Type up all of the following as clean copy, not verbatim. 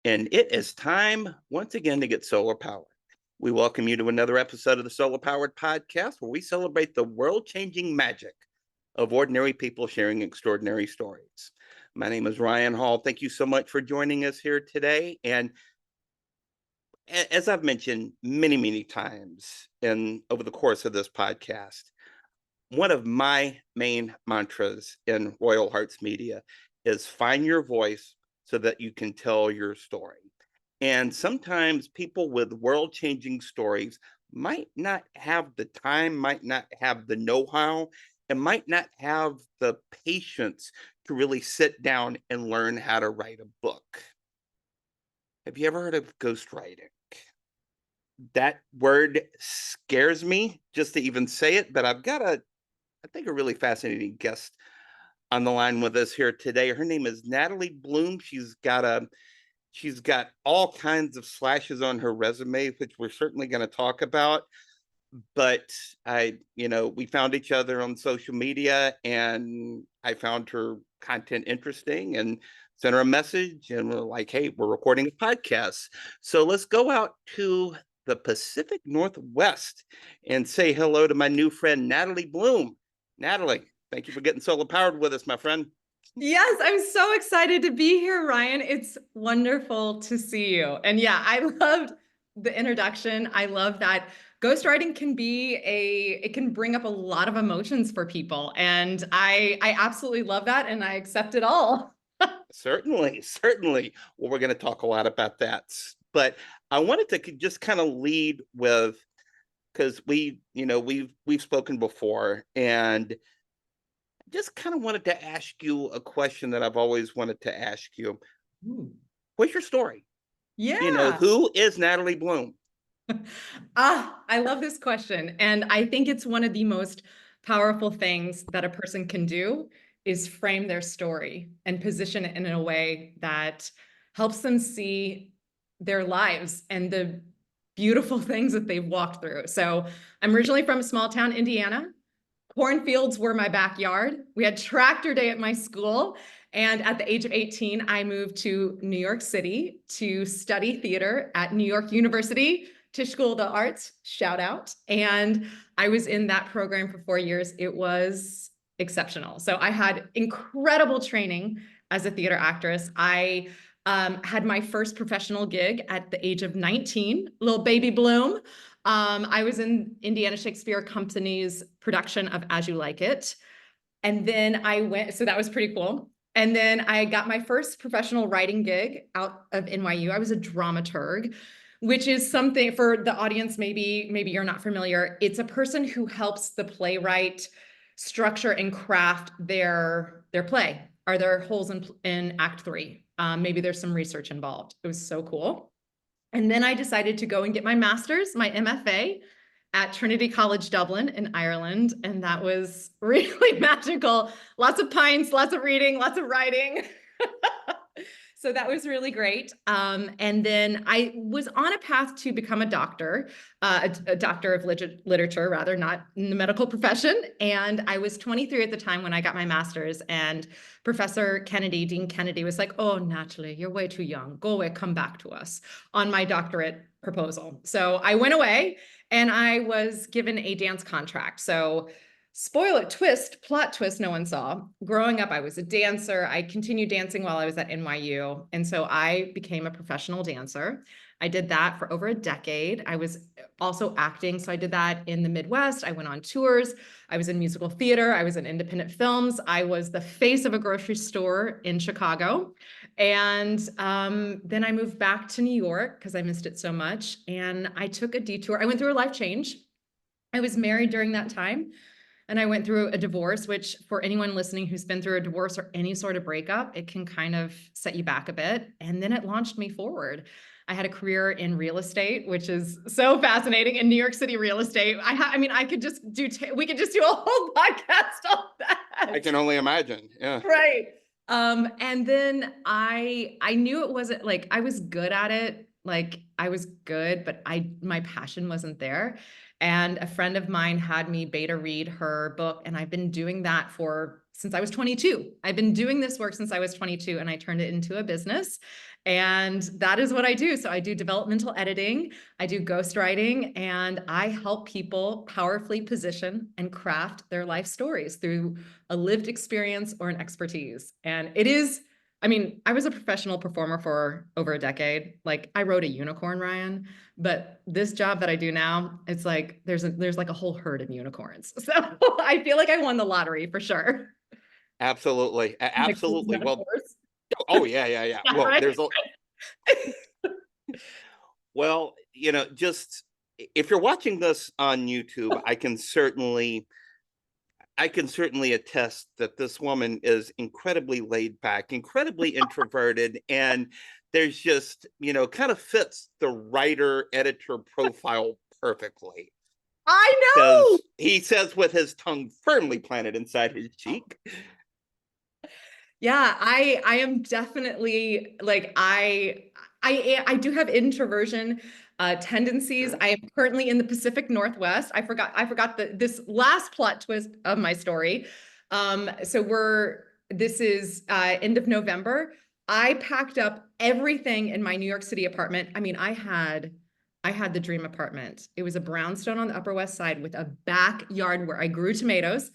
And it is time once again to get solar powered. We welcome you to another episode of the Solar Powered Podcast, where we celebrate the world changing magic of ordinary people sharing extraordinary stories. My name is Ryan Hall. Thank you so much for joining us here today. And as I've mentioned many, many times over the course of this podcast, one of my main mantras in Royal Hearts Media is find your voice so that you can tell your story. And sometimes people with world changing stories might not have the time, might not have the know how, and might not have the patience to really sit down and learn how to write a book. Have you ever heard of ghostwriting? That word scares me just to even say it, but I've got I think, a really fascinating guest on the line with us here today. Her name is Natalee Bloom. She's got all kinds of slashes on her resume, which we're certainly going to talk about. But we found each other on social media, and I found her content interesting and sent her a message, and we're like, hey, we're recording a podcast. So let's go out to the Pacific Northwest and say hello to my new friend, Natalee Bloom. Natalee, thank you for getting solar powered with us, my friend. Yes, I'm so excited to be here, Ryan. It's wonderful to see you. And yeah, I loved the introduction. I love that ghostwriting it can bring up a lot of emotions for people. And I absolutely love that. And I accept it all. Certainly, certainly. Well, we're going to talk a lot about that. But I wanted to just kind of lead with, because we've spoken before, and just kind of wanted to ask you a question that I've always wanted to ask you. Ooh. What's your story? Yeah. Who is Natalee Bloom? I love this question. And I think it's one of the most powerful things that a person can do is frame their story and position it in a way that helps them see their lives and the beautiful things that they've walked through. So I'm originally from a small town, Indiana. Cornfields were my backyard. We had tractor day at my school. And at the age of 18, I moved to New York City to study theater at New York University, Tisch School of the Arts, shout out. And I was in that program for 4 years. It was exceptional. So I had incredible training as a theater actress. I had my first professional gig at the age of 19, little baby Bloom. I was in Indiana Shakespeare Company's production of As You Like It. And then so that was pretty cool. And then I got my first professional writing gig out of NYU. I was a dramaturg, which is something for the audience, maybe you're not familiar. It's a person who helps the playwright structure and craft their play. Are there holes in Act 3? Maybe there's some research involved. It was so cool. And then I decided to go and get my master's, my MFA at Trinity College Dublin in Ireland. And that was really magical. Lots of pints, lots of reading, lots of writing. So that was really great. And then I was on a path to become a doctor, a doctor of literature, rather, not in the medical profession. And I was 23 at the time when I got my master's, and Professor Kennedy, Dean Kennedy, was like, oh, Natalee, you're way too young. Go away, come back to us on my doctorate proposal. So I went away and I was given a dance contract. So plot twist no one saw. Growing up, I was a dancer. I continued dancing while I was at NYU. And so I became a professional dancer. I did that for over a decade. I was also acting. So I did that in the Midwest. I went on tours. I was in musical theater. I was in independent films. I was the face of a grocery store in Chicago. And then I moved back to New York because I missed it so much. And I took a detour. I went through a life change. I was married during that time. And I went through a divorce, which for anyone listening who's been through a divorce or any sort of breakup, it can kind of set you back a bit. And then it launched me forward. I had a career in real estate, which is so fascinating, in New York City real estate. I could just we could just do a whole podcast on that. I can only imagine. Yeah. Right. And then I knew it wasn't like I was good at it. Like I was good, but my passion wasn't there. And a friend of mine had me beta read her book, and I've been doing that for since I was 22. I've been doing this work since I was 22, and I turned it into a business. And that is what I do. So I do developmental editing, I do ghostwriting, and I help people powerfully position and craft their life stories through a lived experience or an expertise. And it is, I mean, I was a professional performer for over a decade. Like, I rode a unicorn, Ryan, but this job that I do now, it's like there's like a whole herd of unicorns. So I feel like I won the lottery for sure. Absolutely. Like those Absolutely. Well, metaphors. oh yeah, yeah, yeah. Yeah, Well, right. there's a well, just if you're watching this on YouTube, I can certainly attest that this woman is incredibly laid back, incredibly introverted, and there's just, kind of fits the writer editor profile perfectly. I know. Because he says with his tongue firmly planted inside his cheek. Yeah, I am definitely like I do have introversion tendencies. I am currently in the Pacific Northwest. I forgot this last plot twist of my story. So this is end of November. I packed up everything in my New York City apartment. I mean, I had the dream apartment. It was a brownstone on the Upper West Side with a backyard where I grew tomatoes,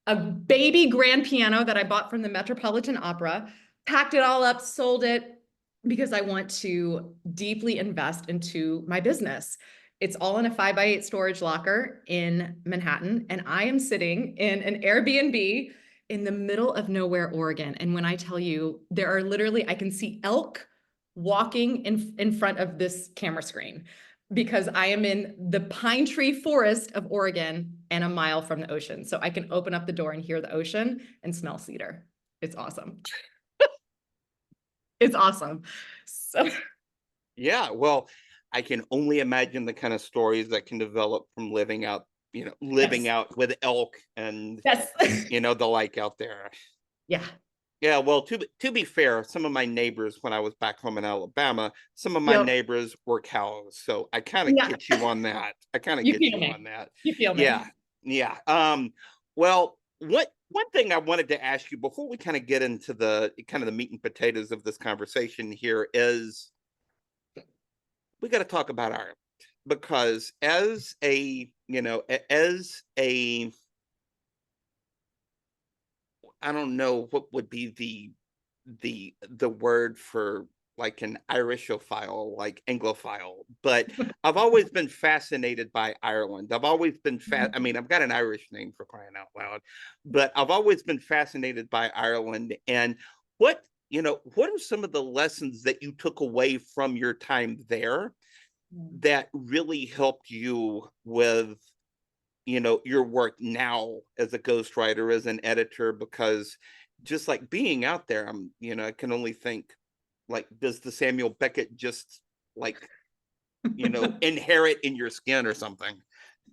a baby grand piano that I bought from the Metropolitan Opera, packed it all up, sold it because I want to deeply invest into my business. It's all in a 5x8 storage locker in Manhattan, and I am sitting in an Airbnb in the middle of nowhere, Oregon. And when I tell you, there are literally, I can see elk walking in front of this camera screen because I am in the pine tree forest of Oregon and a mile from the ocean. So I can open up the door and hear the ocean and smell cedar. It's awesome. It's awesome. So Yeah, well, I can only imagine the kind of stories that can develop from living yes, out with elk and yes. the like out there. Yeah. Yeah, well, to be fair, some of my neighbors when I was back home in Alabama, some of my Yep. neighbors were cows, so I kind of Yeah. get you on that. I kind of You get feel you on me. that. You feel Yeah, me. yeah. Well, one thing I wanted to ask you before we kind of get into the kind of the meat and potatoes of this conversation here is we got to talk about Ireland because as a I don't know what would be the word for like an Irishophile, like Anglophile, but I've always been fascinated by Ireland. I've always been I mean, I've got an Irish name for crying out loud, but I've always been fascinated by Ireland. And what are some of the lessons that you took away from your time there that really helped you with your work now as a ghostwriter, as an editor? Because just like being out there, I can only think, like, does the Samuel Beckett just like inherit in your skin or something?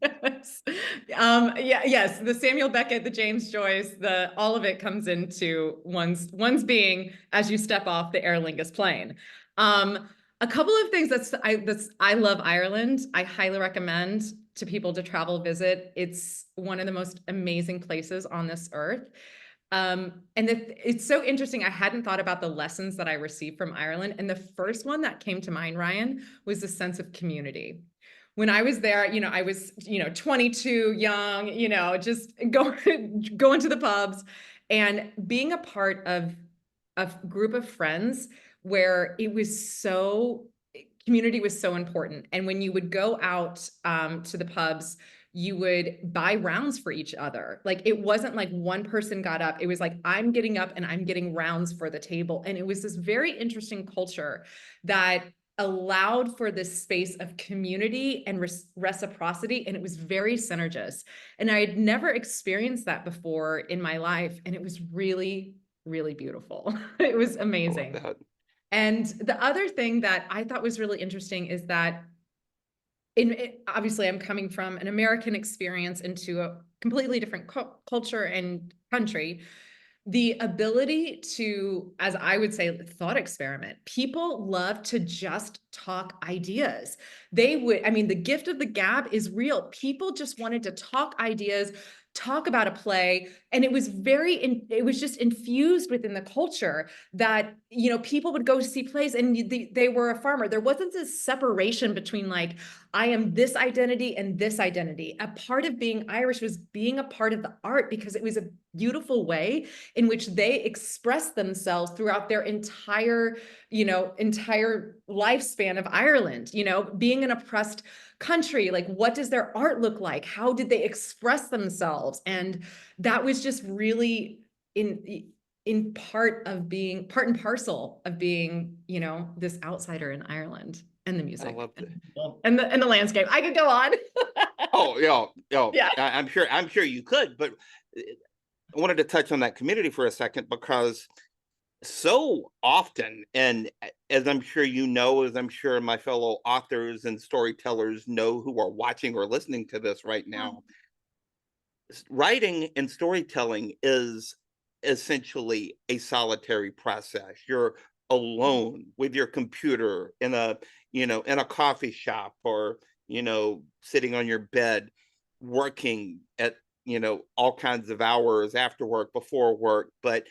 Yes. Yeah, yes, the Samuel Beckett, the James Joyce, the all of it comes into one's being as you step off the Aer Lingus plane. A couple of things I love Ireland. I highly recommend to people to travel visit. It's one of the most amazing places on this earth. And it's so interesting. I hadn't thought about the lessons that I received from Ireland. And the first one that came to mind, Ryan, was the sense of community. When I was there, I was, 22, young, just going to the pubs and being a part of a group of friends where community was so important. And when you would go out to the pubs, you would buy rounds for each other. Like, it wasn't like one person got up. It was like, I'm getting up and I'm getting rounds for the table. And it was this very interesting culture that allowed for this space of community and reciprocity. And it was very synergist. And I had never experienced that before in my life. And it was really, really beautiful. It was I love amazing. that. And the other thing that I thought was really interesting is that obviously I'm coming from an American experience into a completely different culture and country. The ability to, as I would say, thought experiment. People love to just talk ideas. I mean, the gift of the gab is real. People just wanted to talk ideas, talk about a play. And it was it was just infused within the culture that, you know, people would go see plays and they were a farmer. There wasn't this separation between like, I am this identity and this identity. A part of being Irish was being a part of the art because it was a beautiful way in which they expressed themselves throughout their entire, you know, entire lifespan of Ireland, you know, being an oppressed country. Like, what does their art look like? How did they express themselves? And that was just really in part and parcel of being, you know, this outsider in Ireland, and the I music love and it. the people and the landscape. I could go on. Oh, yeah, Yeah. I'm sure you could, but I wanted to touch on that community for a second because so often, and as I'm sure you know, as I'm sure my fellow authors and storytellers know who are watching or listening to this right now, writing and storytelling is essentially a solitary process. You're alone with your computer in a, you know, in a coffee shop, or, you know, sitting on your bed working at, you know, all kinds of hours after work, before work, but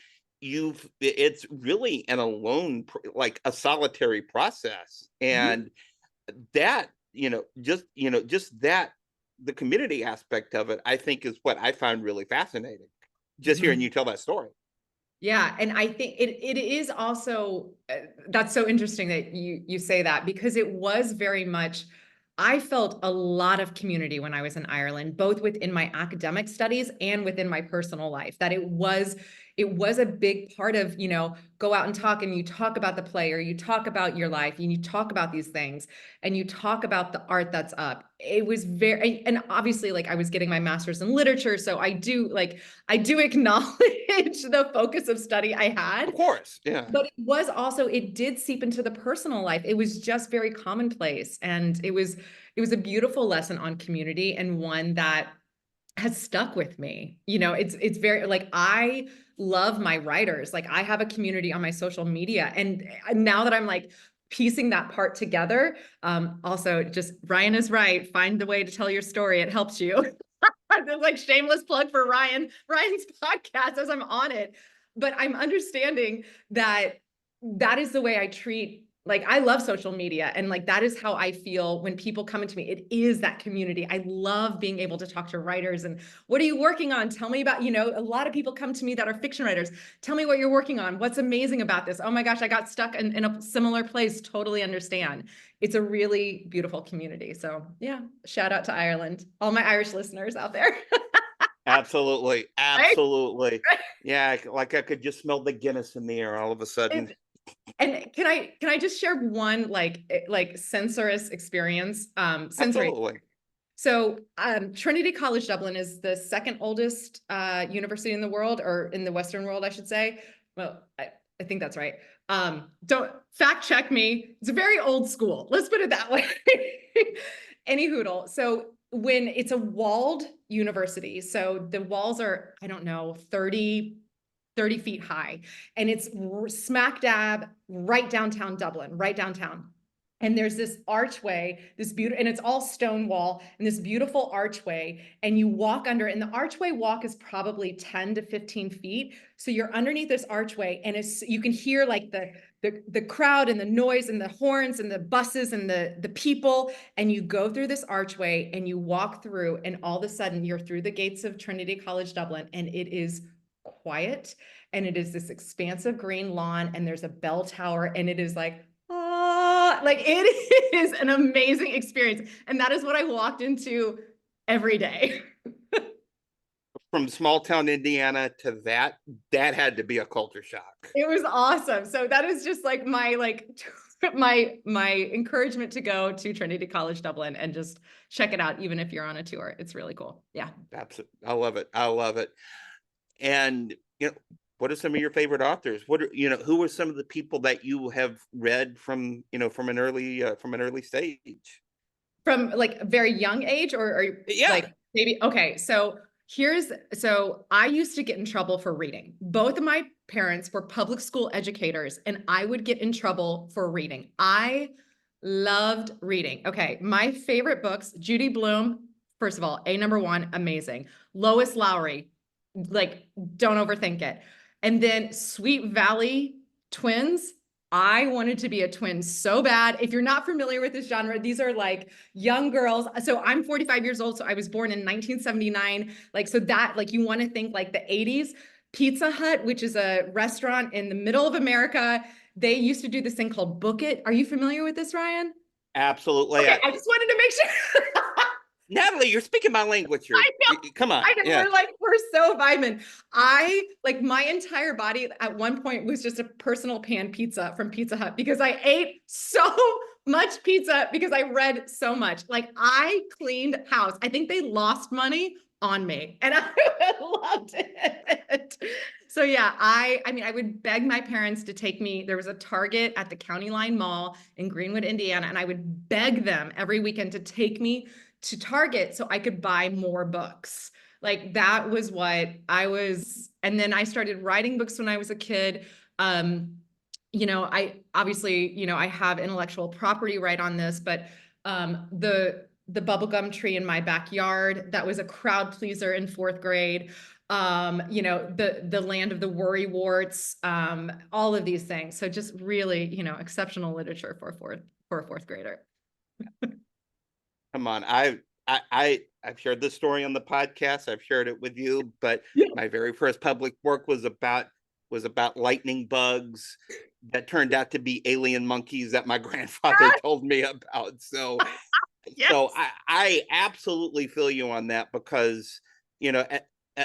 it's really an alone, like a solitary process. Mhm. And that, just that, the community aspect of it, I think, is what I found really fascinating, just hearing Mhm. you tell that story. Yeah, and I think it is also that's so interesting that you say that, because it was very much, I felt a lot of community when I was in Ireland, both within my academic studies and within my personal life. That it was a big part of, you know, go out and talk, and you talk about the play, or you talk about your life, and you talk about these things, and you talk about the art that's up. It was very, and obviously, like, I was getting my master's in literature, so I do acknowledge the focus of study I Of had, course, yeah. but it did seep into the personal life. It was just very commonplace. And it was a beautiful lesson on community, and one that has stuck with me. You know, it's very, like, I love my writers. Like, I have a community on my social media. And now that I'm like piecing that part together, also, just Ryan is right. Find the way to tell your story. It helps you. It's like shameless plug for Ryan's podcast as I'm on it. But I'm understanding that that is the way I treat, like, I love social media, and like that is how I feel when people come into me. It is that community. I love being able to talk to writers and, what are you working on? Tell me about, you know, a lot of people come to me that are fiction writers. Tell me what you're working on. What's amazing about this? Oh my gosh, I got stuck in a similar place. Totally understand. It's a really beautiful community. So yeah, shout out to Ireland, all my Irish listeners out there. Absolutely, Right? absolutely. Yeah, like I could just smell the Guinness in the air all of a sudden. And can I just share one, like sensory experience? Sensory. Absolutely. So Trinity College Dublin is the second oldest university in the world, or in the Western world, I should say. Well, I think that's right. Don't fact check me. It's a very old school. Let's put it that way. Any hoodle. So when it's a walled university, so the walls are, I don't know, 30 feet high. And it's smack dab right downtown Dublin, right downtown. And there's this archway, this beautiful, and it's all stone wall, and this beautiful archway, and you walk under it, and the archway walk is probably 10 to 15 feet. So you're underneath this archway, and you can hear like the crowd and the noise and the horns and the buses and the people, and you go through this archway and you walk through, and all of a sudden you're through the gates of Trinity College Dublin, and it is quiet, and it is this expansive green lawn, and there's a bell tower, and it is like, like, it is an amazing experience. And that is what I walked into every day. From small town Indiana to that had to be a culture shock. It was awesome. So that is just like my, my encouragement to go to Trinity College Dublin and just check it out, even if you're on a tour. It's really cool. Yeah. Absolutely. I love it. I love it. And, what are some of your favorite authors? Who are some of the people that you have read from, from an early stage? From like a very young age, or Yeah. like maybe, okay. So I used to get in trouble for reading. Both of my parents were public school educators, and I would get in trouble for reading. I loved reading. Okay. My favorite books, Judy Bloom, first of all, number one, amazing. Lois Lowry, like, don't overthink it. And then Sweet Valley Twins. I wanted to be a twin so bad. If you're not familiar with this genre, these are like young girls. So I'm 45 years old. So I was born in 1979. Like, so that, like, you want to think like the 80s. Pizza Hut, which is a restaurant in the middle of America, they used to do this thing called Book It. Are you familiar with this, Ryan? Absolutely. Okay, I just wanted to make sure. Natalee, you're speaking my language here. I know. Come on. I know. Yeah. We're so vibing. I, like, my entire body at one point was just a personal pan pizza from Pizza Hut because I ate so much pizza because I read so much. Like, I cleaned house. I think they lost money on me and I loved it. So yeah, I mean, I would beg my parents to take me. There was a Target at the County Line Mall in Greenwood, Indiana, and I would beg them every weekend to take me to Target so I could buy more books. Like, that was what I was. And then I started writing books when I was a kid. I obviously, I have intellectual property right on this, but the bubblegum tree in my backyard, that was a crowd pleaser in fourth grade. The land of the worrywarts, all of these things. So just really, exceptional literature for a fourth grader. Come on. I've shared this story on the podcast. I've shared it with you, but Yeah. my very first public work was about lightning bugs that turned out to be alien monkeys that my grandfather told me about. So Yes. so I absolutely feel you on that because,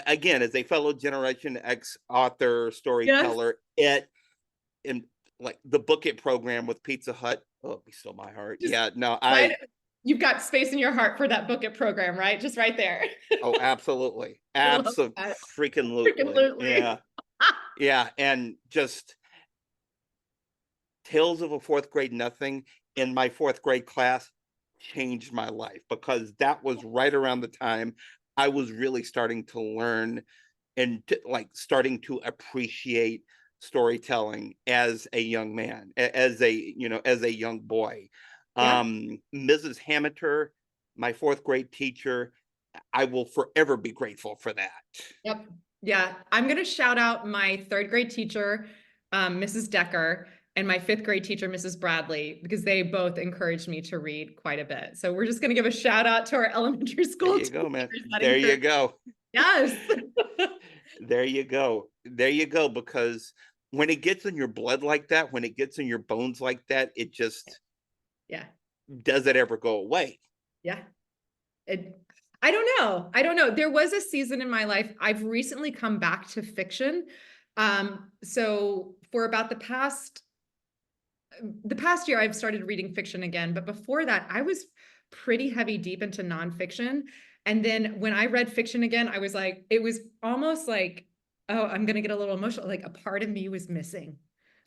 again, as a fellow Generation X author, storyteller, in like the Book It program with Pizza Hut, oh, be still my heart. Just Yeah, no, right. You've got space in your heart for that Book It program, right? Just right there. oh, absolutely. I love that. Absolutely. Freaking Yeah. And just Tales of a Fourth Grade Nothing in my fourth grade class changed my life because that was right around the time I was really starting to learn and starting to appreciate storytelling as a young man, as a young boy. Yeah. Mrs. Hammiter, my fourth grade teacher, I will forever be grateful for that. Yep. Yeah. I'm going to shout out my third grade teacher, Mrs. Decker, and my fifth grade teacher, Mrs. Bradley, because they both encouraged me to read quite a bit. So we're just going to give a shout out to our elementary school. There you go, man. teachers. There you go. Yes. There you go. There you go. Because when it gets in your blood like that, when it gets in your bones like that, it just, Yeah. does it ever go away? Yeah. I don't know. There was a season in my life. I've recently come back to fiction. So for about the past year, I've started reading fiction again. But before that, I was pretty heavy deep into nonfiction. And then when I read fiction again, I was like, it was almost like, oh, I'm going to get a little emotional. Like, a part of me was missing.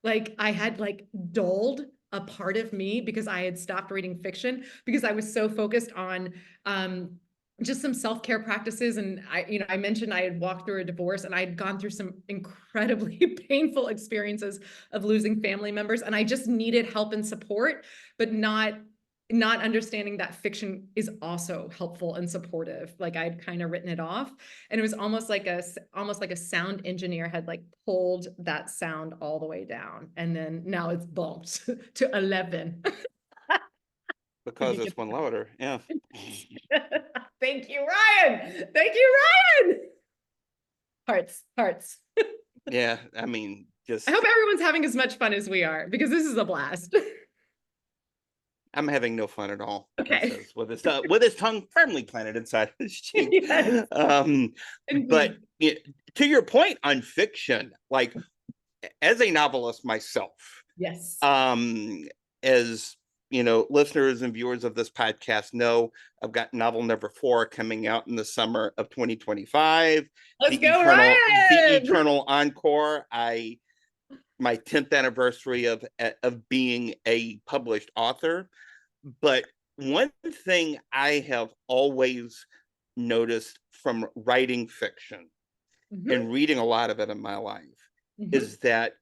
Like, I had like dulled a part of me because I had stopped reading fiction because I was so focused on just some self-care practices. And I mentioned I had walked through a divorce and I had gone through some incredibly painful experiences of losing family members. And I just needed help and support, but not understanding that fiction is also helpful and supportive. Like, I'd kind of written it off, and it was almost like a sound engineer had like pulled that sound all the way down, and then now it's bumped to 11. Because it's one louder. Yeah. Thank you, Ryan. Hearts. Yeah. I mean, just, I hope everyone's having as much fun as we are, because this is a blast. I'm having no fun at all. Okay. With his tongue firmly planted inside his cheek. Yes. But to your point on fiction, like, as a novelist myself, yes, as listeners and viewers of this podcast know, I've got novel number 4 coming out in the summer of 2025. Let's go, Ryan! The Eternal Encore. My 10th anniversary of being a published author. But one thing I have always noticed from writing fiction and reading a lot of it in my life is that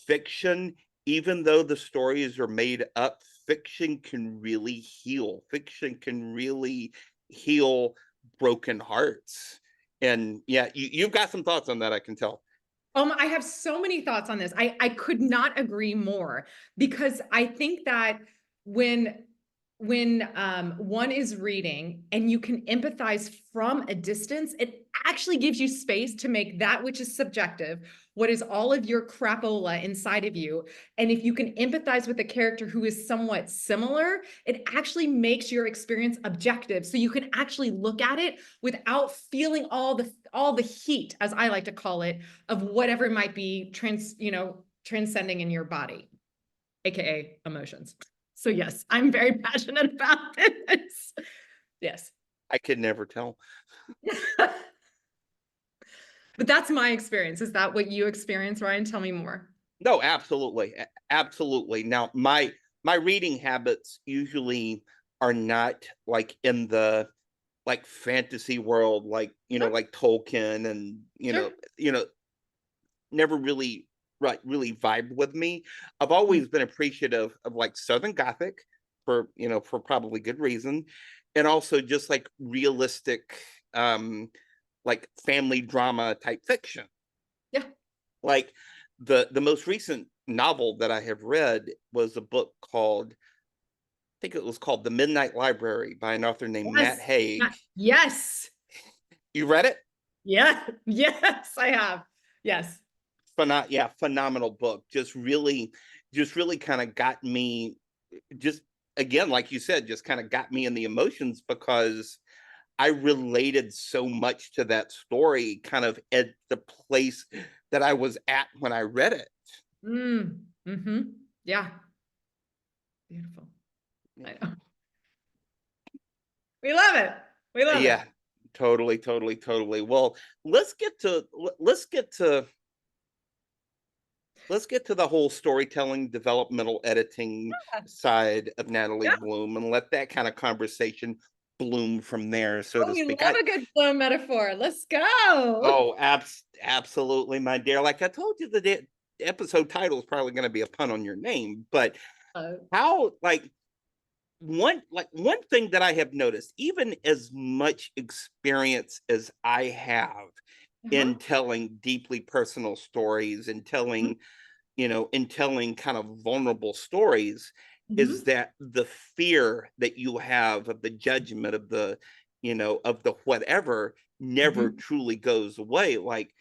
fiction, even though the stories are made up, fiction can really heal. Fiction can really heal broken hearts. And yeah, you've got some thoughts on that, I can tell. I have so many thoughts on this. I could not agree more, because I think that when one is reading and you can empathize from a distance, it actually gives you space to make that which is subjective, what is all of your crapola inside of you. And if you can empathize with a character who is somewhat similar, it actually makes your experience objective. So you can actually look at it without feeling all the heat, as I like to call it, of whatever might be transcending in your body, aka emotions. So yes, I'm very passionate about this. Yes. I could never tell. But that's my experience. Is that what you experience, Ryan? Tell me more. No, absolutely. Absolutely. Now, my reading habits usually are not like in the like fantasy world, like, Sure. like Tolkien, and, Sure. never really really vibe with me. I've Mm. always been appreciative of like Southern Gothic for, for probably good reason. And also just like realistic, like family drama type fiction. Yeah. Like the most recent novel that I have read was a book called, I think it was called The Midnight Library by an author named Matt Yes. Haig. Yes. You read it? Yeah. Yes, I have. Yes. Yeah, phenomenal book. Just really kind of got me, just again, like you said, just kind of got me in the emotions, because I related so much to that story kind of at the place that I was at when I read it. Mm-hmm. Yeah. Beautiful. I know. We love it. We love it. Yeah, totally, totally, totally. Well, let's get to let's get to let's get to the whole storytelling, developmental editing side of Natalee Yeah. Bloom, and let that kind of conversation bloom from there, so Oh, to we speak. love a good flow metaphor. Let's go. Oh, absolutely, my dear. Like I told you, the episode title is probably going to be a pun on your name, but Uh, how, one thing that I have noticed, even as much experience as I have uh-huh. in telling deeply personal stories, and telling kind of vulnerable stories, is Mm-hmm. that the fear that you have of the judgment, of the whatever, never Mm-hmm. truly goes away. Like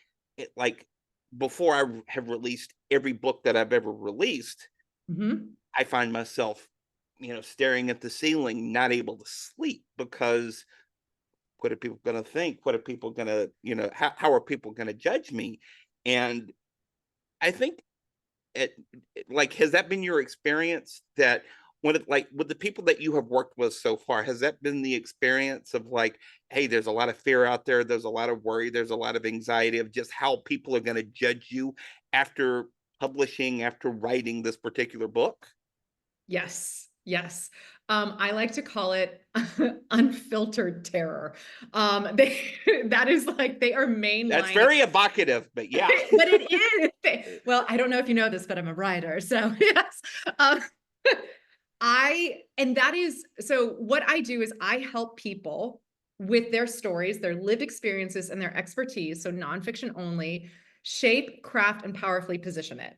before I have released every book that I've ever released, Mm-hmm. I find myself, staring at the ceiling, not able to sleep, because what are people going to think? What are people going to, how are people going to judge me? And I think like, has that been your experience, that when it, like, with the people that you have worked with so far, has that been the experience of like, hey, there's a lot of fear out there, there's a lot of worry, there's a lot of anxiety of just how people are going to judge you after publishing, after writing this particular book? Yes. Yes. I like to call it unfiltered terror. That is like they are That's mainlining. very evocative, but yeah. But it is. Well, I don't know if you know this, but I'm a writer. So yes. Um, and that is, so what I do is I help people with their stories, their lived experiences, and their expertise, so nonfiction only, shape, craft, and powerfully position it.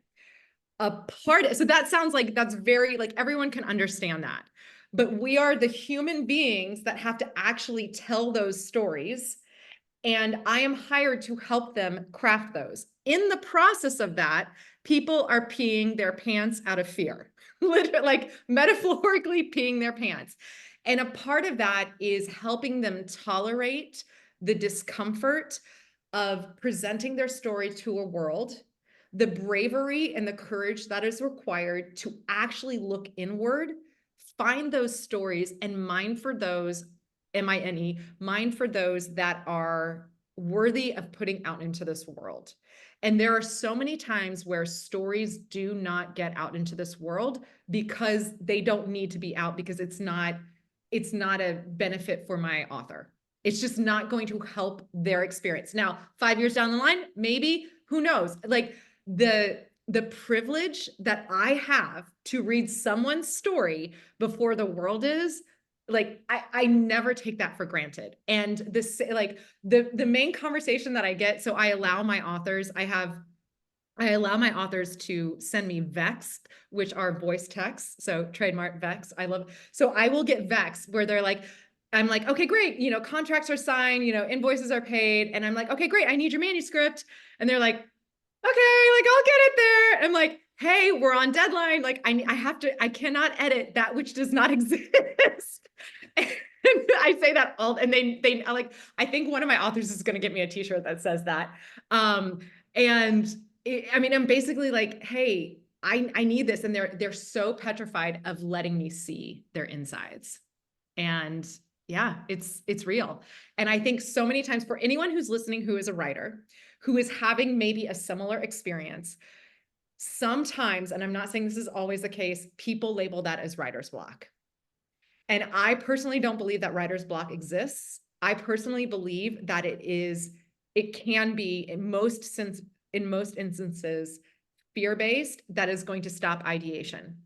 So that sounds like that's very, like, everyone can understand that. But we are the human beings that have to actually tell those stories, and I am hired to help them craft those. In the process of that, people are peeing their pants out of fear, literally, like metaphorically peeing their pants. And a part of that is helping them tolerate the discomfort of presenting their story to a world, the bravery and the courage that is required to actually look inward, find those stories, and mine for those, MINE, mine for those that are worthy of putting out into this world. And there are so many times where stories do not get out into this world because they don't need to be out, because it's not a benefit for my author. It's just not going to help their experience. Now, 5 years down the line, maybe, who knows? Like, the privilege that I have to read someone's story before the world is, like I never take that for granted. And this, like the main conversation that I get, so I allow my authors, I allow my authors to send me Vex, which are voice texts. So trademark Vex. I love, so I will get Vex where they're like, I'm like, okay, great. You know, contracts are signed, you know, invoices are paid. And I'm like, okay, great. I need your manuscript. And they're like, okay, like I'll get it there. I'm like, hey, we're on deadline. Like I have to, I cannot edit that which does not exist. And I say that all, and they like, I think one of my authors is going to get me a t-shirt that says that. And I mean, I'm basically like, hey, I need this. And they're so petrified of letting me see their insides. And yeah, it's real. And I think so many times for anyone who's listening, who is a writer, who is having maybe a similar experience, sometimes, and I'm not saying this is always the case, people label that as writer's block. And I personally don't believe that writer's block exists. I personally believe that it can be in most instances, fear-based that is going to stop ideation.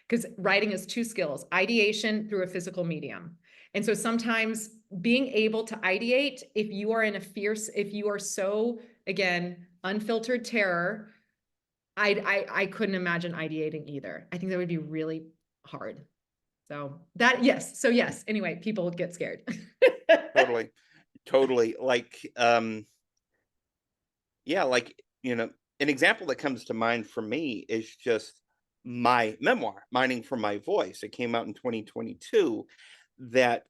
Because writing is two skills, ideation through a physical medium. And so sometimes being able to ideate, if you are in a fierce, if you are so, again, unfiltered terror, I couldn't imagine ideating either. I think that would be really hard. So that, yes. So yes, anyway, people get scared. Totally. Like, yeah, like, you know, an example that comes to mind for me is just my memoir, Mining for My Voice. It came out in 2022. That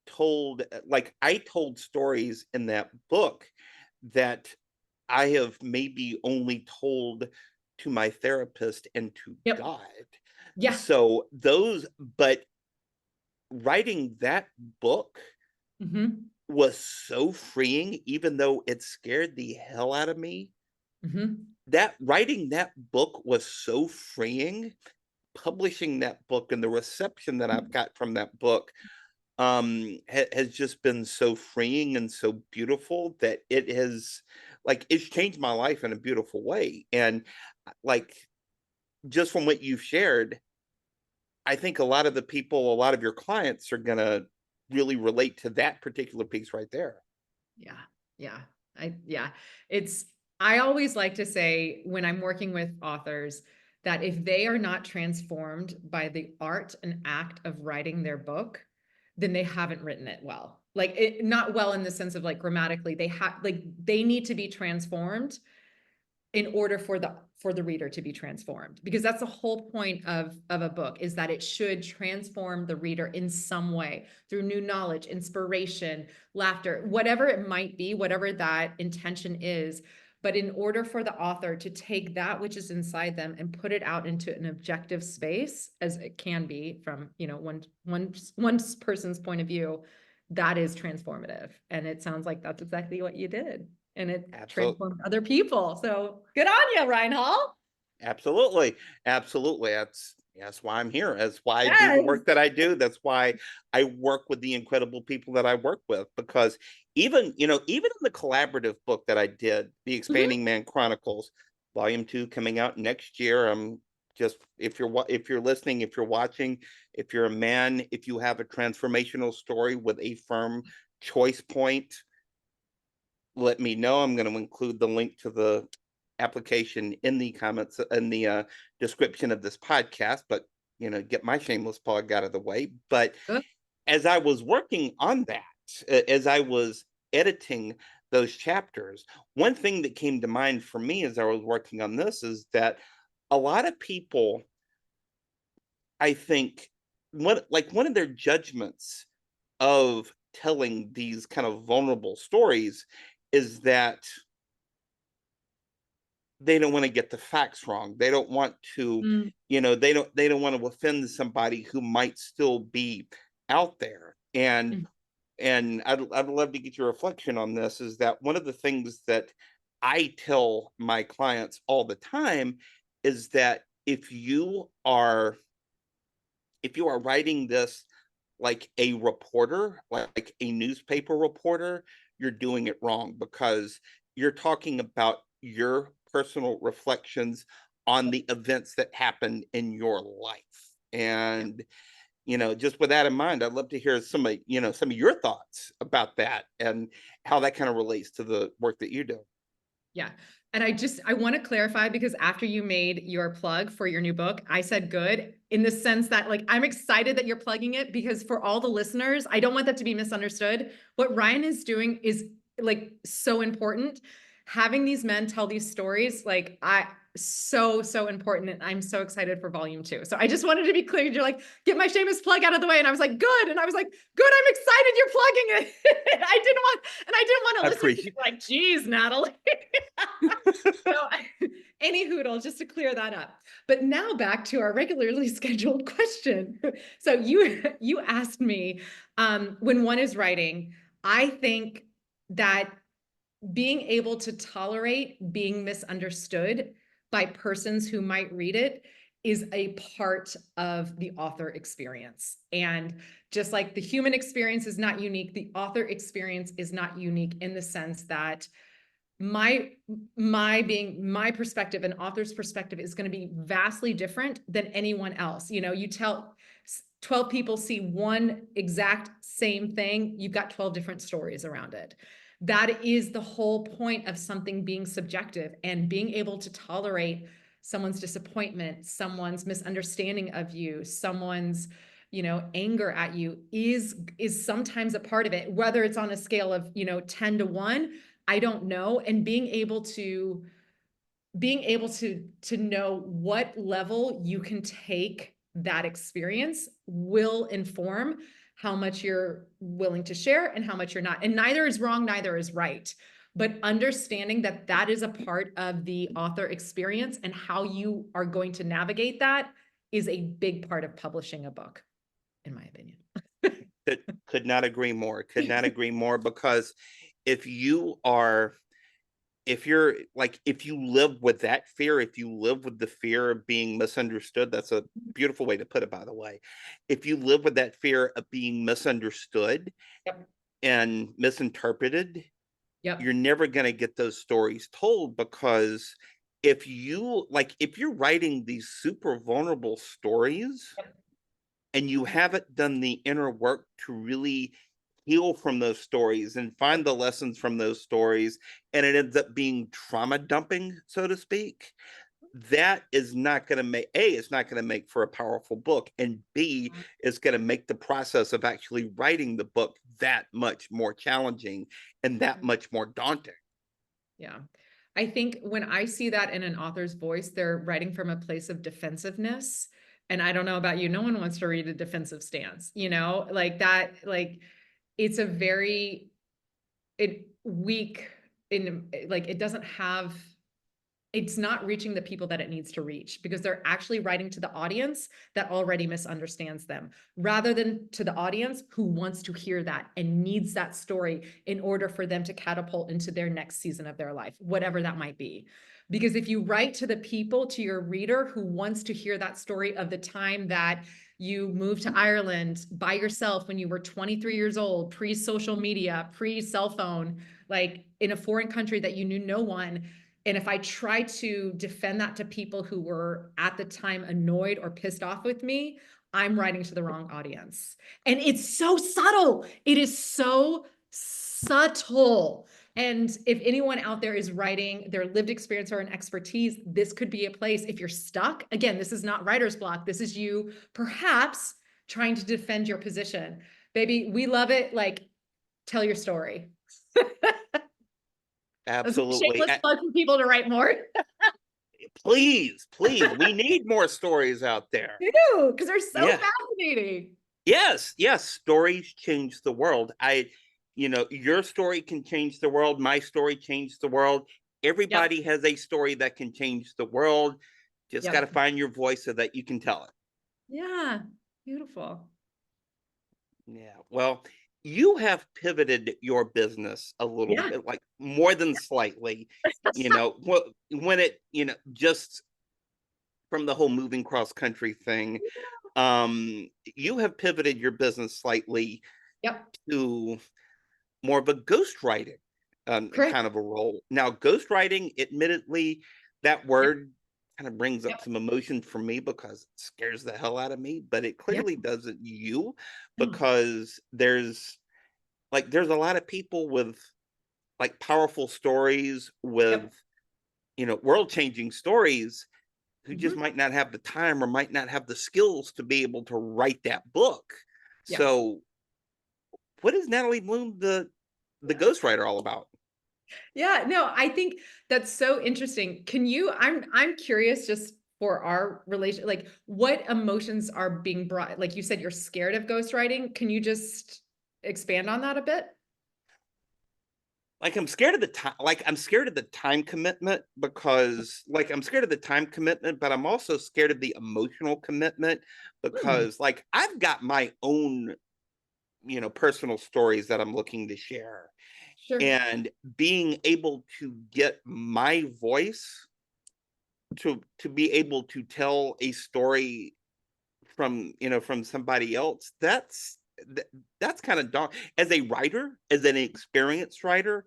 told, like, I told stories in that book that I have maybe only told to my therapist and to Yep. God. Yeah. So but writing that book Mm-hmm. was so freeing, even though it scared the hell out of me. Mm-hmm. That writing that book was so freeing. Publishing that book and the reception that I've got from that book has just been so freeing and so beautiful that it has, like, it's changed my life in a beautiful way. And like, just from what you've shared, I think a lot of the people, a lot of your clients are gonna really relate to that particular piece right there. Yeah. Yeah. Yeah. I always like to say when I'm working with authors that if they are not transformed by the art and act of writing their book, then they haven't written it well. Like not well in the sense of like grammatically, they need to be transformed in order for the reader to be transformed, because that's the whole point of a book, is that it should transform the reader in some way through new knowledge, inspiration, laughter, whatever it might be, whatever that intention is. But in order for the author to take that which is inside them and put it out into an objective space, as it can be from, you know, one person's point of view, that is transformative. And it sounds like that's exactly what you did, and it Absolutely. transformed other people. So good on you, Reinhold. Absolutely. Absolutely. That's why I'm here. That's why I do the Yes. work that I do. That's why I work with the incredible people that I work with. Because even, you know, even in the collaborative book that I did, The Mhm. Expanding Man Chronicles, Volume 2 coming out next year. I'm just, if you're listening, if you're watching, if you're a man, if you have a transformational story with a firm choice point, let me know. I'm going to include the link to the application in the comments, in the description of this podcast. But, you know, get my shameless plug out of the way. But Good. as I was working on that, as I was editing those chapters, one thing that came to mind for me as I was working on this is that a lot of people, I think, one of their judgments of telling these kind of vulnerable stories is that they don't want to get the facts wrong. They don't want to, Mm, you know, they don't want to offend somebody who might still be out there. mm, And I'd love to get your reflection on this. Is that one of the things that I tell my clients all the time is that if you are writing this like a reporter, like a newspaper reporter, you're doing it wrong, because you're talking about your personal reflections on the events that happened in your life. yeah. And just with that in mind, I'd love to hear some of your thoughts about that and how that kind of relates to the work that you do. Yeah. And I want to clarify, because after you made your plug for your new book, I said good in the sense that, like, I'm excited that you're plugging it, because for all the listeners, I don't want that to be misunderstood. What Ryan is doing is like so important. Having these men tell these stories, like, so important. And I'm so excited for volume 2. So I just wanted to be clear. You're like, get my shameless plug out of the way. And I was like, good. And I was like, good, I'm excited you're plugging it. I didn't want I to listen to appreciate you like, geez, Natalie. So, any hoodle, just to clear that up. But now back to our regularly scheduled question. So you asked me, when one is writing, I think that being able to tolerate being misunderstood by persons who might read it is a part of the author experience. And just like the human experience is not unique, the author experience is not unique, in the sense that my perspective and author's perspective is going to be vastly different than anyone else. You tell 12 people see one exact same thing, you've got 12 different stories around it. That is the whole point of something being subjective, and being able to tolerate someone's disappointment, someone's misunderstanding of you, someone's anger at you is sometimes a part of it, whether it's on a scale of 10 to 1, I don't know. And being able to know what level you can take that experience will inform how much you're willing to share and how much you're not. And neither is wrong, neither is right. But understanding that that is a part of the author experience, and how you are going to navigate that is a big part of publishing a book, in my opinion. Could not agree more. Could not agree more, because if you are if you're like if you live with that fear, if you live with the fear of being misunderstood, that's a beautiful way to put it, by the way. If you live with that fear of being misunderstood Yep. and misinterpreted, Yep. you're never going to get those stories told. Because if you're writing these super vulnerable stories and you haven't done the inner work to really heal from those stories and find the lessons from those stories, and it ends up being trauma dumping, so to speak, that is not going to make it's not going to make for a powerful book, and B, is going to make the process of actually writing the book that much more challenging and that much more daunting. Yeah. I think when I see that in an author's voice, they're writing from a place of defensiveness. And I don't know about you, no one wants to read a defensive stance, like that, like it's a very weak in, like, it doesn't have, it's not reaching the people that it needs to reach, because they're actually writing to the audience that already misunderstands them, rather than to the audience who wants to hear that and needs that story in order for them to catapult into their next season of their life, whatever that might be. Because if you write to the people, to your reader who wants to hear that story of the time that you moved to Ireland by yourself when you were 23 years old, pre-social media, pre-cell phone, like in a foreign country that you knew no one. And if I try to defend that to people who were at the time annoyed or pissed off with me, I'm writing to the wrong audience. And it's so subtle. It is so subtle. And if anyone out there is writing their lived experience or an expertise, this could be a place. If you're stuck, again, this is not writer's block. This is you perhaps trying to defend your position. Baby, we love it. Like, tell your story. That's a Absolutely. shameless plug for people to write more. Please, please, we need more stories out there. You do, because they're so Yeah. fascinating. Yes, stories change the world. Your story can change the world. My story changed the world. Yep. Everybody has a story that can change the world. Just got to Yep. find your voice so that you can tell it. Yeah. Beautiful. Yeah. Well, you have pivoted your business a little Yeah. bit, like more than slightly, when just from the whole moving cross country thing. You have pivoted your business slightly Yep. to more of a ghostwriting Correct. kind of a role. Now, ghostwriting, admittedly, that word kind of brings up Yep. some emotion for me because it scares the hell out of me, but it Yeah. clearly doesn't you, No. because there's a lot of people with like powerful stories, with Yep. world changing stories, who just Mhm. might not have the time or might not have the skills to be able to write that book. Yes. So what is Natalie Bloom, the ghostwriter, all about? Yeah, no, I think that's so interesting. Can you I'm curious just for our relation, like what emotions are being brought? Like you said, you're scared of ghostwriting. Can you just expand on that a bit? Like, I'm scared of the time, like I'm scared of the time commitment, because like I'm scared of the time commitment, but I'm also scared of the emotional commitment, Hmm, because like I've got my own, personal stories that I'm looking to share, sure. and being able to get my voice to be able to tell a story from somebody else, that's kind of dark. As a writer, as an experienced writer,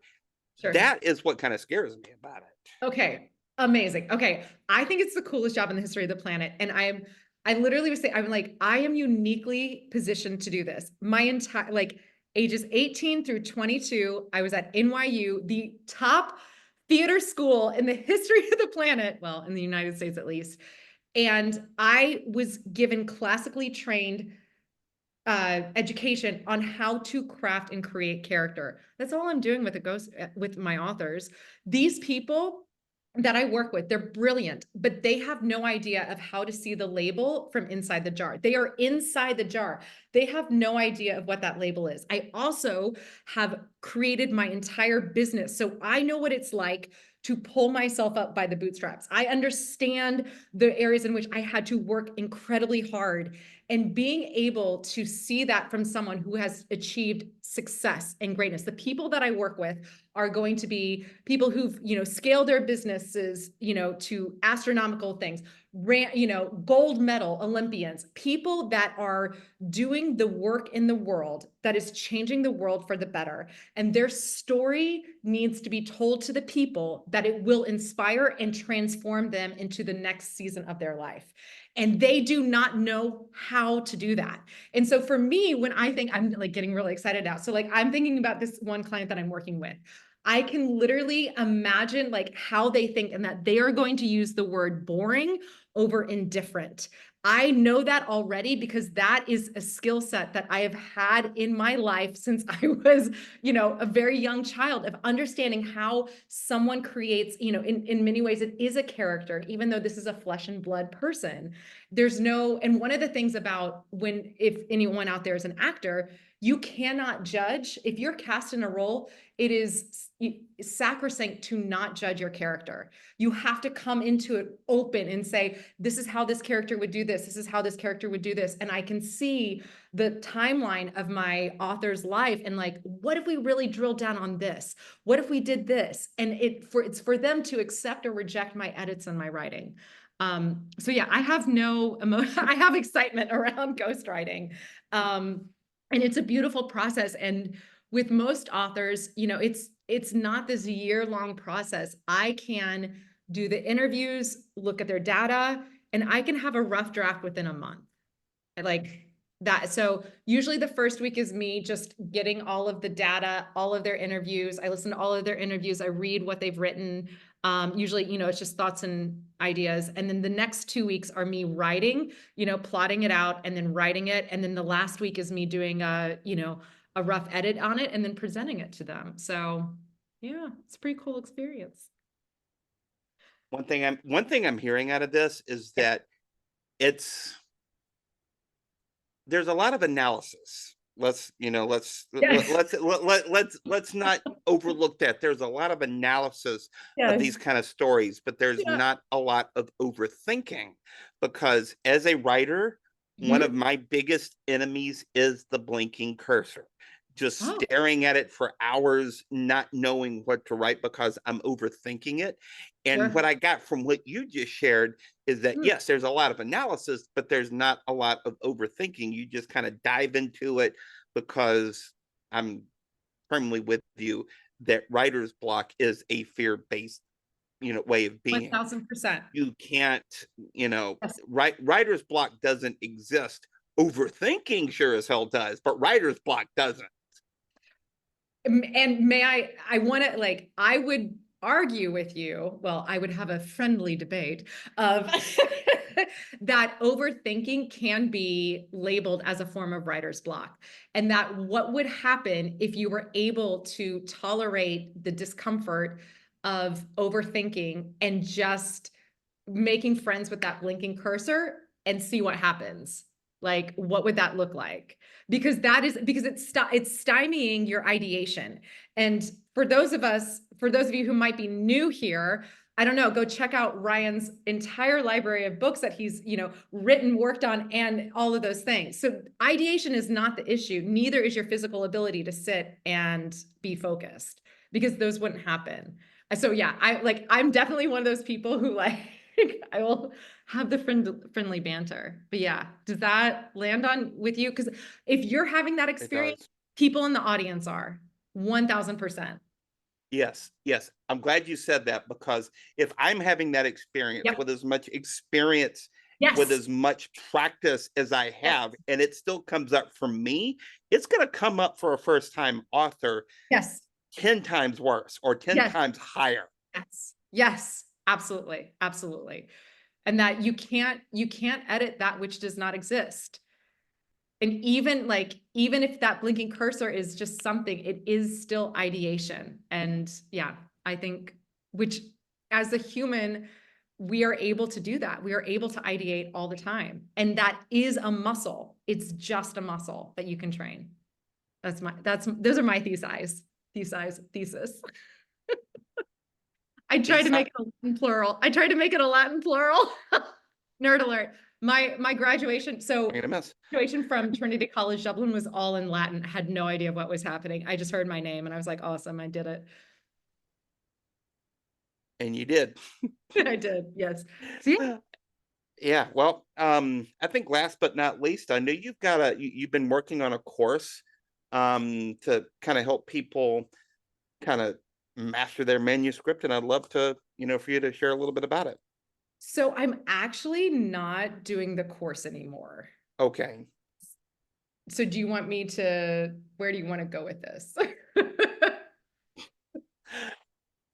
Sure. that is what kind of scares me about it. Okay. Amazing. Okay. I think it's the coolest job in the history of the planet. And I literally would say, I'm like, I am uniquely positioned to do this. My entire, like, ages 18 through 22, I was at NYU, the top theater school in the history of the planet, well, in the United States at least. And I was given classically trained education on how to craft and create character. That's all I'm doing with the ghost with my authors. These people that I work with, they're brilliant, but they have no idea of how to see the label from inside the jar. They are inside the jar. They have no idea of what that label is. I also have created my entire business. So I know what it's like to pull myself up by the bootstraps. I understand the areas in which I had to work incredibly hard, and being able to see that from someone who has achieved success and greatness. The people that I work with are going to be people who've, scaled their businesses, to astronomical things, gold medal Olympians, people that are doing the work in the world that is changing the world for the better. And their story needs to be told to the people that it will inspire and transform them into the next season of their life. And they do not know how to do that. And so for me, when I think, I'm like getting really excited now. So like I'm thinking about this one client that I'm working with. I can literally imagine like how they think, and that they are going to use the word boring over indifferent. I know that already because that is a skill set that I have had in my life since I was, a very young child, of understanding how someone creates, in many ways, it is a character, even though this is a flesh and blood person. There's no, and one of the things about when, if anyone out there is an actor, you cannot judge. If you're cast in a role, it is sacrosanct to not judge your character. You have to come into it open and say, this is how this character would do this. This is how this character would do this. And I can see the timeline of my author's life and like, what if we really drill down on this? What if we did this? And it's for them to accept or reject my edits and my writing. So yeah, I have no emotion. I have excitement around ghostwriting. And it's a beautiful process. And with most authors, it's not this year-long process. I can do the interviews, look at their data, and I can have a rough draft within a month. Like that. So usually the first week is me just getting all of the data, all of their interviews. I listen to all of their interviews. I read what they've written. Usually, it's just thoughts and ideas. And then the next 2 weeks are me writing, plotting it out and then writing it. And then the last week is me doing a rough edit on it and then presenting it to them. So yeah, it's a pretty cool experience. One thing I'm hearing out of this is Yeah. that it's there's a lot of analysis. Let's you know Yes. let's not overlook that. There's a lot of analysis of these Yes. kind of stories, but there's Yeah. not a lot of overthinking, because as a writer, one of Mhm. my biggest enemies is the blinking cursor. Just Oh, staring at it for hours, not knowing what to write because I'm overthinking it. And what sure. I got from what you just shared is that Mm. yes, there's a lot of analysis, but there's not a lot of overthinking. You just kind of dive into it, because I'm firmly with you that writer's block is a fear based way of being. 1000%. You can't, Yes. writer's block doesn't exist. Overthinking sure as hell does, but writer's block doesn't. And I want to, like, I would argue with you, well, I would have a friendly debate of that overthinking can be labeled as a form of writer's block. And that what would happen if you were able to tolerate the discomfort of overthinking and just making friends with that blinking cursor and see what happens. Like, what would that look like? Because it's stymieing your ideation. And for those of you who might be new here, I don't know, go check out Ryan's entire library of books that he's, written, worked on, and all of those things. So ideation is not the issue. Neither is your physical ability to sit and be focused, because those wouldn't happen. So yeah, I'm definitely one of those people who I will have the friendly banter. But yeah, does that land on with you? Because if you're having that It experience, does. people in the audience are 1000%. Yes, yes. I'm glad you said that, because if I'm having that experience Yep. with as much experience, with Yes. as much practice as I have, and it still comes up for me, it's going to come up for a first time author Yes. 10 times worse or 10 Yes. times higher. Yes. Yes. Absolutely. Absolutely. And that you can't edit that which does not exist. And even if that blinking cursor is just something, it is still ideation. And yeah, I think, which as a human, we are able to do that. We are able to ideate all the time. And that is a muscle. It's just a muscle that you can train. Those are my theses. I tried to make it a Latin plural. Nerd alert. My graduation, graduation from Trinity College Dublin was all in Latin. I had no idea what was happening. I just heard my name and I was like, awesome, I did it. And you did. I did, yes. So yeah. Yeah, well, I think last but not least, I know you've been working on a course to kind of help people kind of master their manuscript, and I'd love to, for you to share a little bit about it. So I'm actually not doing the course anymore. Okay. So where do you want to go with this?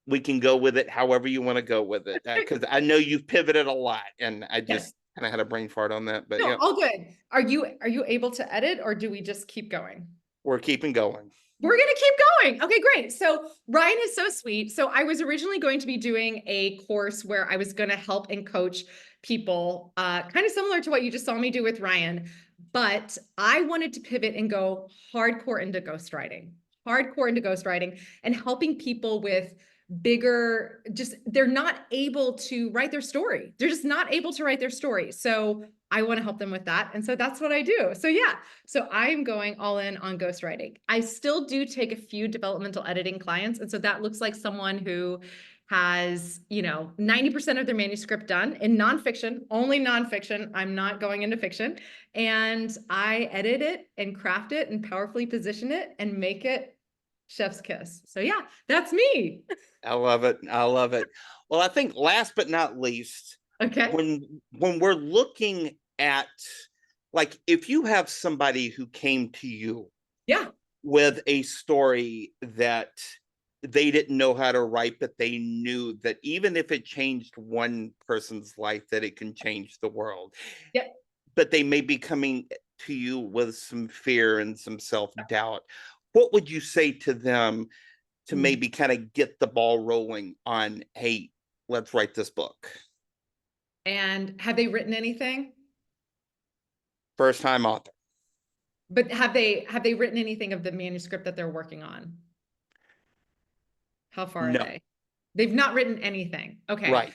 We can go with it however you want to go with it, because I know you've pivoted a lot, and I Yes. just kind of had a brain fart on that. But No, yeah, all good. Are you able to edit, or do we just keep going? we're keeping going. We're going to keep going. Okay, great. So Ryan is so sweet. So I was originally going to be doing a course where I was going to help and coach people, kind of similar to what you just saw me do with Ryan. But I wanted to pivot and go hardcore into ghostwriting and helping people with they're not able to write their story. They're just not able to write their story. So I want to help them with that. And so that's what I do. So yeah, so I'm going all in on ghostwriting. I still do take a few developmental editing clients. And so that looks like someone who has, 90% of their manuscript done in nonfiction, only nonfiction. I'm not going into fiction. And I edit it and craft it and powerfully position it and make it chef's kiss. So yeah, that's me. I love it. I love it. Well, I think last but not least, Okay. when we're looking at, like, if you have somebody who came to you Yeah. with a story that they didn't know how to write, but they knew that even if it changed one person's life, that it can change the world. Yeah. But they may be coming to you with some fear and some self-doubt. What would you say to them to maybe kind of get the ball rolling on, hey, let's write this book? And have they written anything? First time author. But have they written anything of the manuscript that they're working on? How far are No. they? They've not written anything. Okay. Right.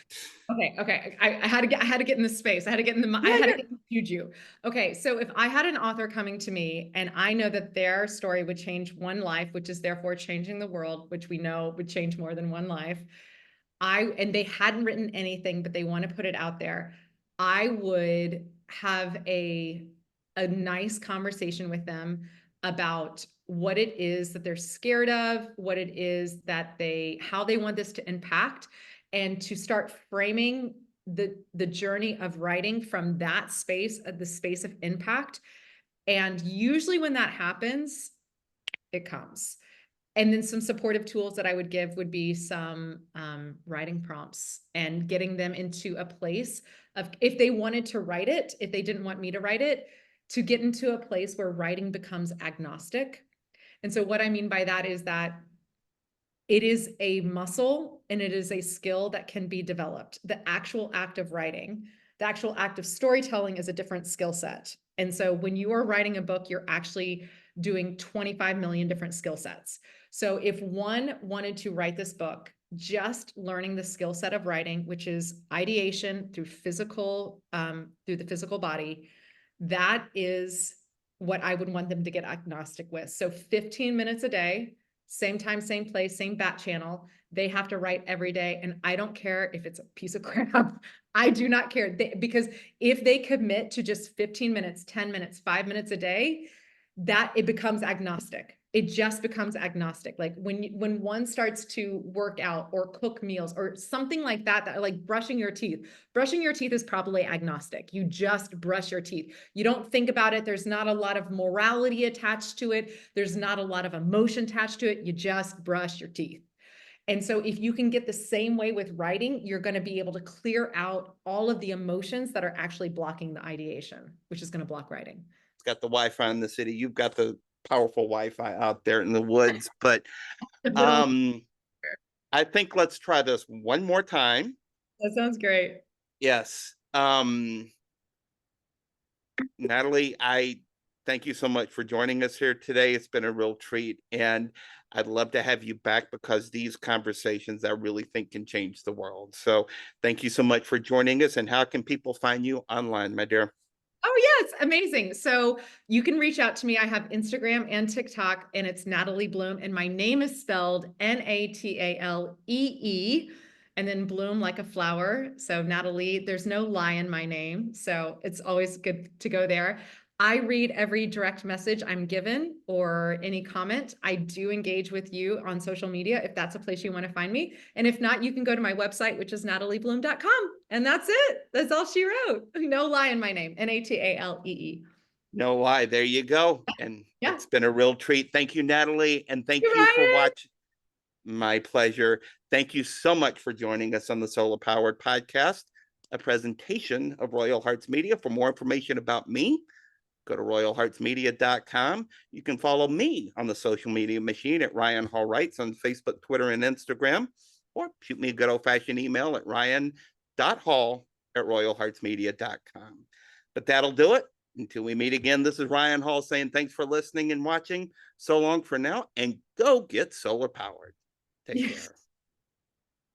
Okay. I had to get in the space. I had to get in the juju. Okay. So if I had an author coming to me and I know that their story would change one life, which is therefore changing the world, which we know would change more than one life, and they hadn't written anything, but they want to put it out there, I would have a nice conversation with them about what it is that they're scared of, what it is that how they want this to impact. and to start framing the journey of writing from that space, the space of impact. And usually when that happens, it comes. And then some supportive tools that I would give would be some writing prompts and getting them into a place of, if they wanted to write it, if they didn't want me to write it, to get into a place where writing becomes agnostic. And so what I mean by that is that it is a muscle and it is a skill that can be developed. The actual act of writing, the actual act of storytelling is a different skill set. And so when you are writing a book, you're actually doing 25 million different skill sets. So if one wanted to write this book, just learning the skill set of writing, which is ideation through the physical body, that is what I would want them to get agnostic with. So 15 minutes a day, same time, same place, same bat channel. They have to write every day. And I don't care if it's a piece of crap. I do not care, because if they commit to just 15 minutes, 10 minutes, 5 minutes a day, that it becomes agnostic. It just becomes agnostic. Like when one starts to work out or cook meals or something like that, like brushing your teeth is probably agnostic. You just brush your teeth. You don't think about it. There's not a lot of morality attached to it. There's not a lot of emotion attached to it. You just brush your teeth. And so if you can get the same way with writing, you're going to be able to clear out all of the emotions that are actually blocking the ideation, which is going to block writing. It's got the Wi-Fi in the city. You've got the powerful Wi-Fi out there in the woods. But I think let's try this one more time. That sounds great. Yes. Natalee, I thank you so much for joining us here today. It's been a real treat, and I'd love to have you back, because these conversations I really think can change the world. So thank you so much for joining us. And how can people find you online, my dear? Oh, yes. Amazing. So you can reach out to me. I have Instagram and TikTok, and it's Natalee Bloom. And my name is spelled Natalee, and then Bloom like a flower. So Natalee, there's no lie in my name. So it's always good to go there. I read every direct message I'm given or any comment. I do engage with you on social media if that's a place you want to find me. And if not, you can go to my website, which is nataleebloom.com. And that's it. That's all she wrote. No lie in my name. Natalee. No lie. There you go. And Yeah. it's been a real treat. Thank you, Natalee. And thank You're you for Ryan. watching. My pleasure. Thank you so much for joining us on the Solar Powered Podcast, a presentation of Royal Hearts Media. For more information about me, go to royalheartsmedia.com. You can follow me on the social media machine at Ryan Hall Writes on Facebook, Twitter, and Instagram, or shoot me a good old-fashioned email at ryan.hall@royalheartsmedia.com. But that'll do it. Until we meet again, this is Ryan Hall saying thanks for listening and watching. So long for now, and go get solar powered. Take care.